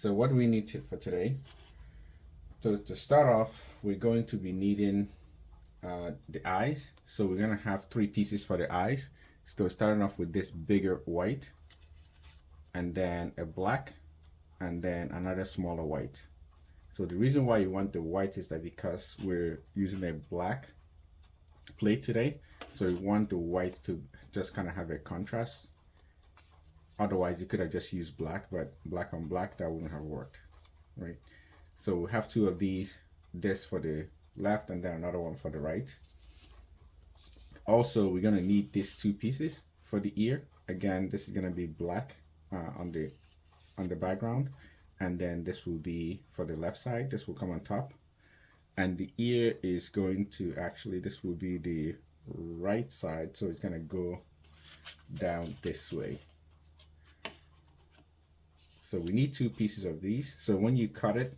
So what do we need for today? So to start off, we're going to be needing the eyes. So we're gonna have 3 pieces for the eyes. So starting off with this bigger white, and then a black, and then another smaller white. So the reason why you want the white is that because we're using a black plate today, so you want the white to just kind of have a contrast. Otherwise, you could have just used black, but black on black, that wouldn't have worked, right? So we have 2 of these, this for the left and then another one for the right. Also, we're gonna need these 2 pieces for the ear. Again, this is gonna be black on the background, and then this will be for the left side. This will come on top, and the ear is going to actually, this will be the right side, so it's gonna go down this way. So we need 2 pieces of these. So when you cut it,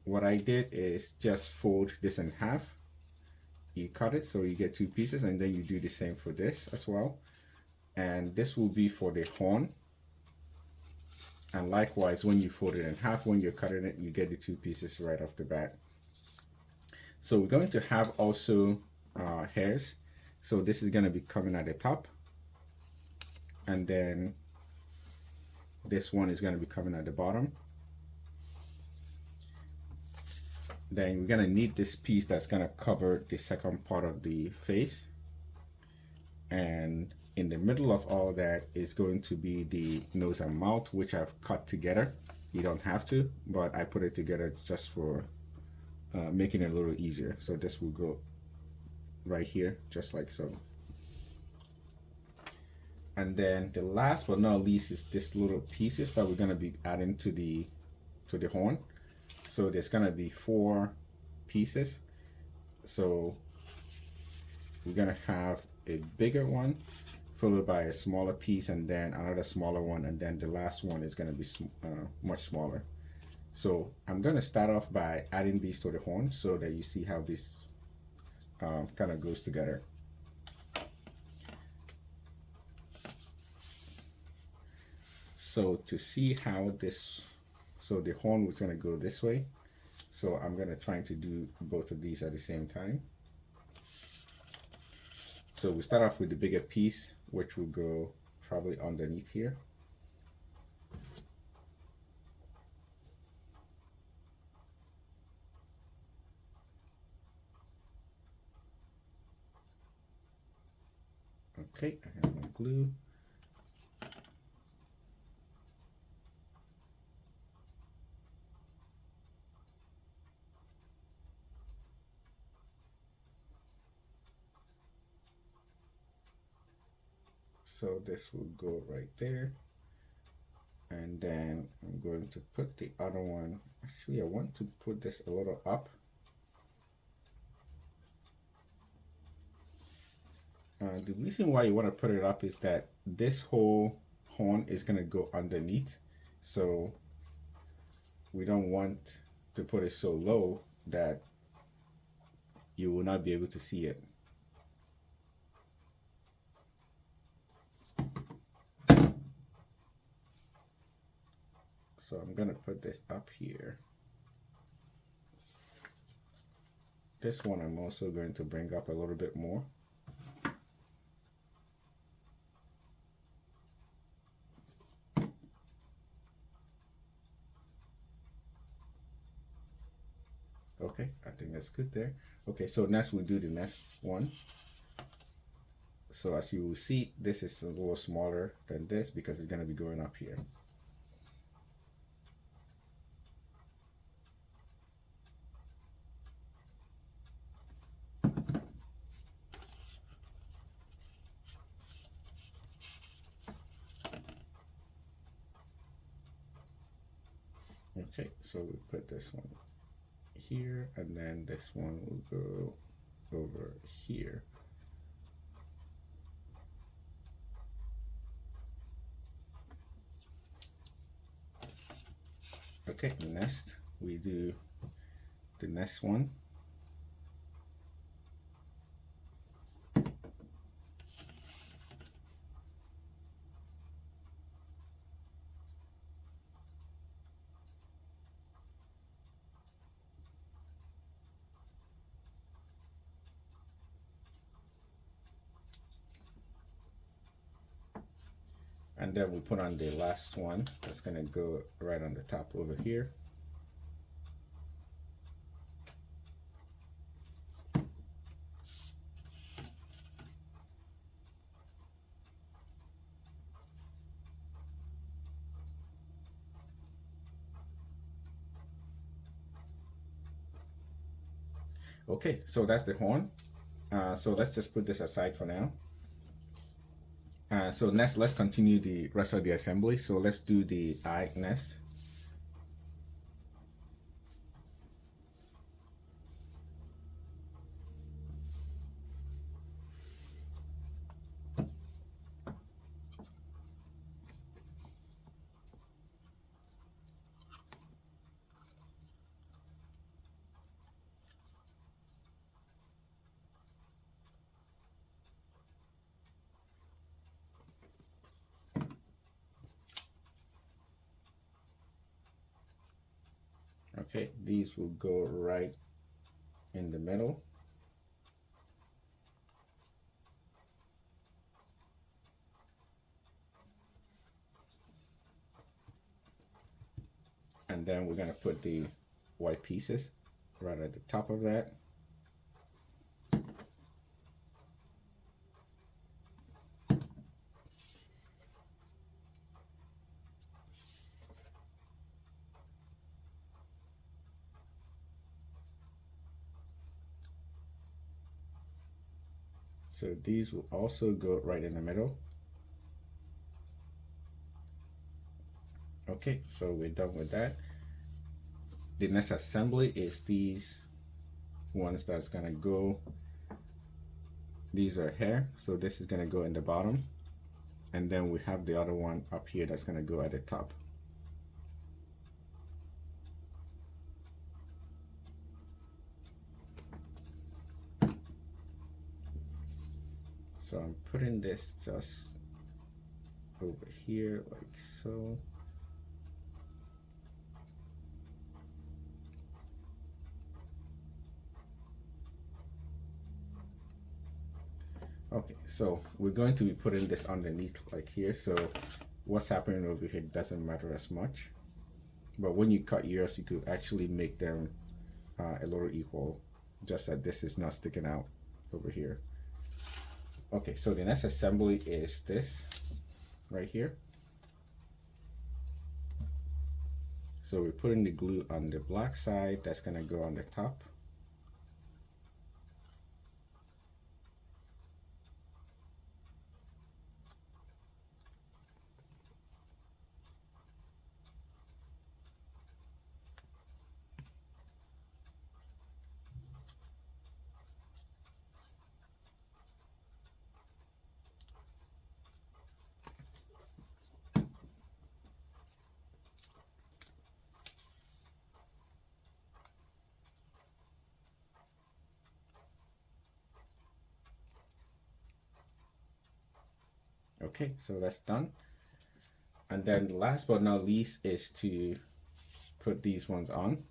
what I did is just fold this in half. You cut it so you get 2 pieces, and then you do the same for this as well. And this will be for the horn. And likewise, when you fold it in half, when you're cutting it, you get the 2 pieces right off the bat. So we're going to have also hairs. So this is going to be coming at the top, and then this one is going to be coming at the bottom. Then we're going to need this piece that's going to cover the second part of the face, and in the middle of all that is going to be the nose and mouth, which I've cut together. You don't have to, but I put it together just for making it a little easier. So this will go right here, just like so. And then the last but not least is this little pieces that we're going to be adding to the horn. So there's going to be 4 pieces. So we're going to have a bigger one followed by a smaller piece, and then another smaller one, and then the last one is going to be much smaller. So I'm going to start off by adding these to the horn so that you see how this kind of goes together. So to see how this, so the horn was going to go this way. So I'm going to try to do both of these at the same time. So we start off with the bigger piece, which will go probably underneath here. Okay, I have my glue. So this will go right there. And then I'm going to put the other one, actually I want to put this a little up. The reason why you want to put it up is that this whole horn is going to go underneath. So we don't want to put it so low that you will not be able to see it. So I'm going to put this up here. This one I'm also going to bring up a little bit more. Okay, I think that's good there. Okay, so next we'll do the next one. So as you will see, this is a little smaller than this because it's going to be going up here. Okay, so we put this one here, and then this one will go over here. Okay, next we do the next one. And then we put on the last one that's gonna go right on the top over here. Okay, so that's the horn. So let's just put this aside for now. So next, let's continue the rest of the assembly. So let's do the eye next. Okay, these will go right in the middle. And then we're gonna put the white pieces right at the top of that. So these will also go right in the middle. Okay, so we're done with that. The next assembly is these ones that's gonna go, these are hair, so this is gonna go in the bottom, and then we have the other one up here that's gonna go at the top. So I'm putting this just over here like so. Okay, so we're going to be putting this underneath like here, so what's happening over here doesn't matter as much, but when you cut yours you could actually make them a little equal, just that this is not sticking out over here. Okay, so the next assembly is this right here. So we're putting the glue on the black side, that's gonna go on the top. Okay, so that's done. And then last but not least is to put these ones on.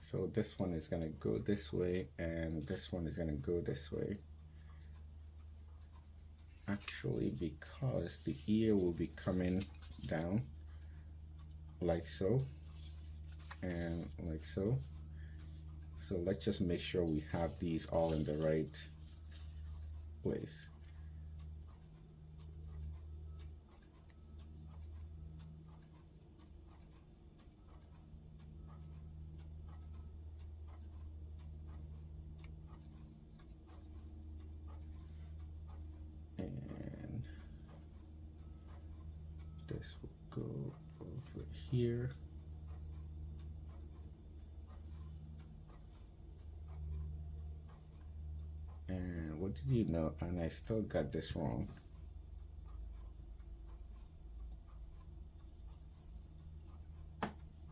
So this one is gonna go this way and this one is gonna go this way. Actually, because the ear will be coming down like so and like so. So let's just make sure we have these all in the right place. And this will go over here. And what did you know? And I still got this wrong.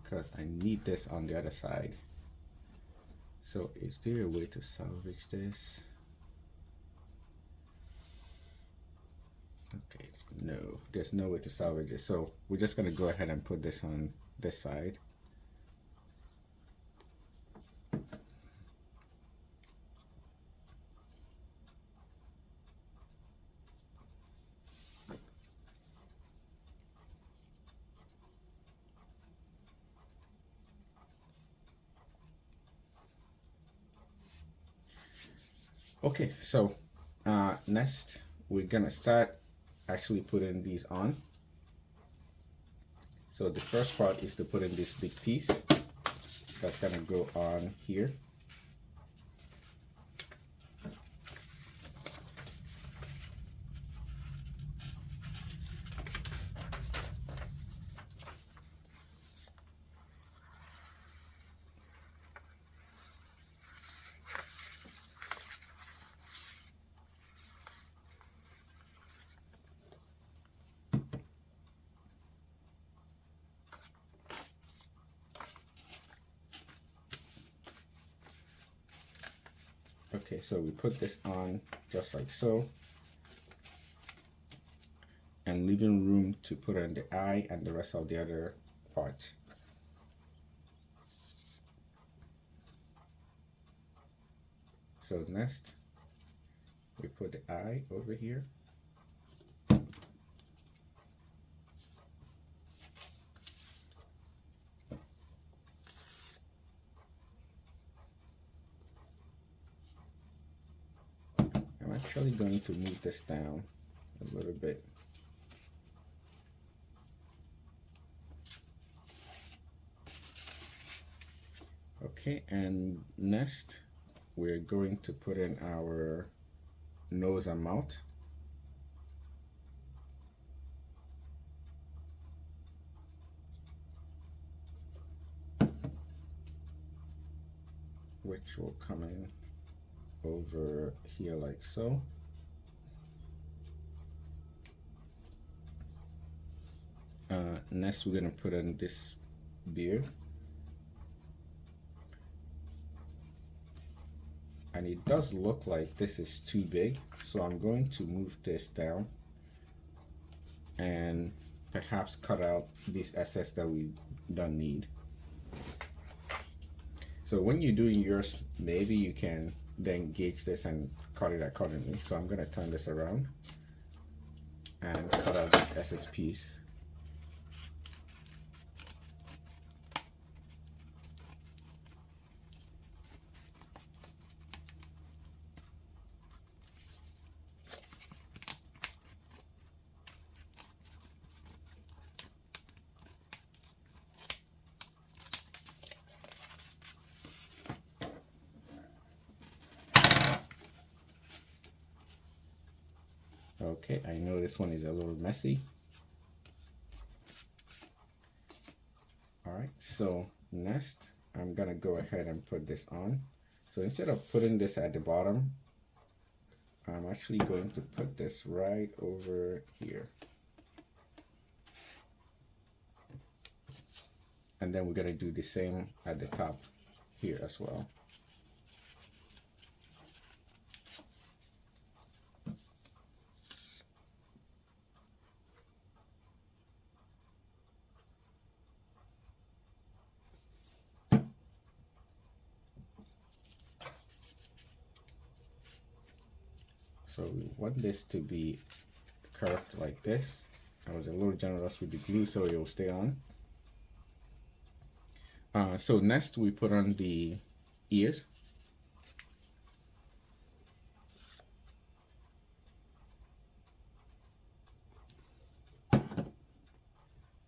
Because I need this on the other side. So is there a way to salvage this? Okay, no, there's no way to salvage it. So we're just gonna go ahead and put this on this side. Okay, so next we're gonna start actually putting these on. So the first part is to put in this big piece that's gonna go on here. Okay, so we put this on just like so, and leaving room to put on the eye and the rest of the other parts. So next, we put the eye over here. I'm actually going to move this down a little bit. Okay, and next we're going to put in our nose and mouth. Which will come in over here like so. Next we're gonna put in this beard. And it does look like this is too big, so I'm going to move this down and perhaps cut out this excess that we don't need. So when you're doing yours, maybe you can then gauge this and cut it accordingly. So I'm gonna turn this around and cut out this excess piece. Okay, I know this one is a little messy. All right, so next I'm gonna go ahead and put this on. So instead of putting this at the bottom, I'm actually going to put this right over here. And then we're gonna do the same at the top here as well. So we want this to be curved like this. I was a little generous with the glue so it will stay on. So next we put on the ears.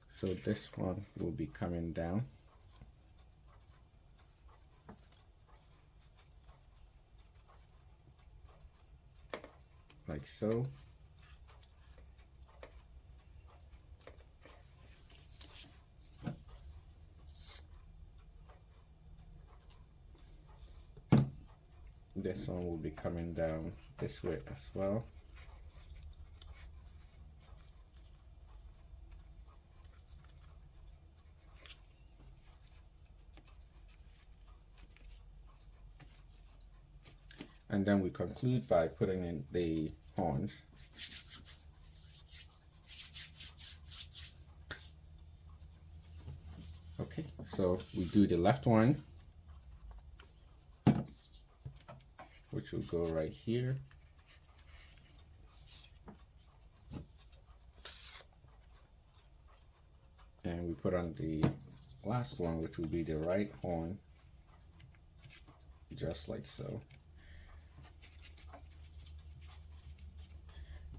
So this one will be coming down. Like so. This one will be coming down this way as well. And then we conclude by putting in the horns. Okay, so we do the left one, which will go right here. And we put on the last one, which will be the right horn, just like so.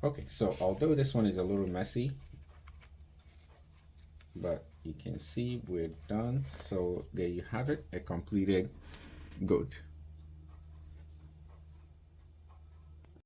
Okay, so although this one is a little messy, but you can see we're done. So there you have it, a completed goat.